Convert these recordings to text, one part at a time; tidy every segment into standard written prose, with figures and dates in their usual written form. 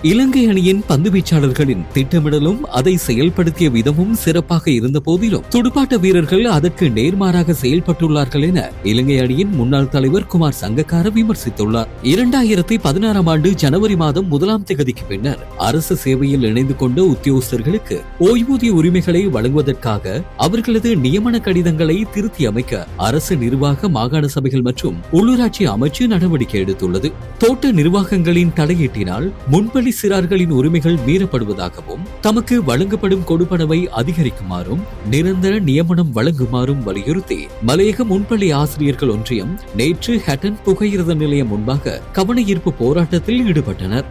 இலங்கை அணியின் பந்து வீச்சாளர்களின் திட்டமிடலும் அதை செயல்படுத்திய விதமும் சிறப்பாக இருந்த போதிலும் துடுப்பாட்ட வீரர்கள் அதற்கு நேர்மாறாக செயல்பட்டுள்ளார்கள் என இலங்கை அணியின் முன்னாள் தலைவர் குமார் சங்கக்கார விமர்சித்துள்ளார். 2016 ஆண்டு ஜனவரி மாதம் 1ஆம் தேதிக்கு பின்னர் அரசு சேவையில் இணைந்து கொண்ட உத்தியோகஸ்தர்களுக்கு ஓய்வூதிய உரிமைகளை வழங்குவதற்காக அவர்களது நியமன கடிதங்களை திருத்தி அமைக்க அரசு நிர்வாக மாகாண சபைகள் மற்றும் உள்ளூராட்சி அமைச்சு நடவடிக்கை எடுத்துள்ளது. தோட்ட நிர்வாகங்களின் தலையீட்டினால் முன்பள்ளி சிறார்களின் உரிமைகள் மீறப்படுவதாகவும் தமக்கு வழங்கப்படும் கொடுப்பனவை அதிகரிக்குமாறும் நிரந்தர நியமனம் வழங்குமாறும் வலியுறுத்தி மலையக முன்பள்ளி ஆசிரியர்கள் ஒன்றியம் நேற்று ஹட்டன் புகையிரத நிலையம் முன்பாக கவன ஈர்ப்பு போராட்டத்தில் ஈடுபட்டனர்.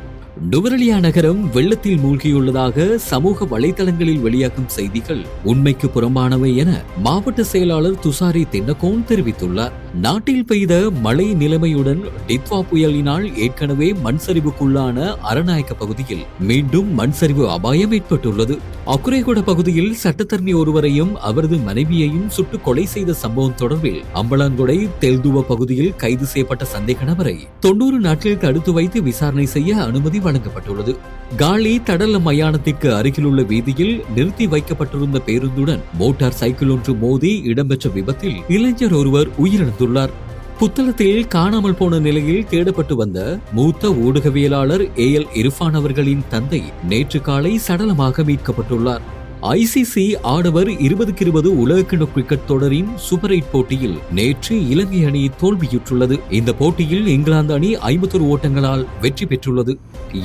நுவரெலியா நகரம் வெள்ளத்தில் மூழ்கியுள்ளதாக சமூக வலைதளங்களில் வெளியாகும் செய்திகள் உண்மைக்கு புறம்பானவை என மாவட்ட செயலாளர் துசாரி தென்னகோன் தெரிவித்துள்ளார். நாட்டில் பெய்த மழை நிலைமையுடன் டித்வா புயலினால் ஏற்கனவே மண்சரிவுக்குள்ளான அரநாயக்க பகுதியில் மீண்டும் மண்சரிவு அபாயம் ஏற்பட்டுள்ளது. அக்குரேகுட பகுதியில் சட்டத்தரணி ஒருவரையும் அவரது மனைவியையும் சுட்டுக் கொலை செய்த சம்பவம் தொடர்பில் அம்பலான்கொடை தெல்துவ பகுதியில் கைது செய்யப்பட்ட சந்தேக நபரை 90 நாட்கள் தடுத்து வைத்து விசாரணை செய்ய அனுமதி வழங்கப்பட்டுள்ளது. காலி தடல மயானத்திற்கு அருகிலுள்ள வீதியில் நிறுத்தி வைக்கப்பட்டிருந்த பேருந்துடன் மோட்டார் சைக்கிள் ஒன்று மோதி இடம்பெற்ற விபத்தில் இளைஞர் ஒருவர் உயிரிழந்துள்ளார். புத்தளத்தில் காணாமல் போன நிலையில் தேடப்பட்டு வந்த மூத்த ஊடகவியலாளர் AL இர்ஃபான் அவர்களின் தந்தை நேற்று காலை சடலமாக மீட்கப்பட்டுள்ளார். ICC ஆடவர் 20-20 உலகக்கிண கிரிக்கெட் தொடரின் சூப்பர் 8 போட்டியில் நேற்று இலங்கை அணி தோல்வியுற்றுள்ளது. இந்த போட்டியில் இங்கிலாந்து அணி 51 ஓட்டங்களால் வெற்றி பெற்றுள்ளது.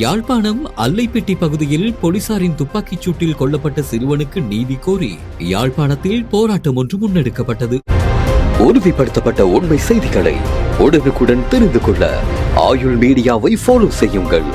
யாழ்ப்பாணம் அல்லைப்பெட்டி பகுதியில் போலீசாரின் துப்பாக்கிச் சூட்டில் கொல்லப்பட்ட சிறுவனுக்கு நீதி கோரி யாழ்ப்பாணத்தில் போராட்டம் ஒன்று முன்னெடுக்கப்பட்டது. உறுதிப்படுத்தப்பட்ட உண்மை செய்திகளை உடனுக்குடன் தெரிந்து கொள்ள ஆயுள் மீடியாவை ஃபாலோ செய்யுங்கள்.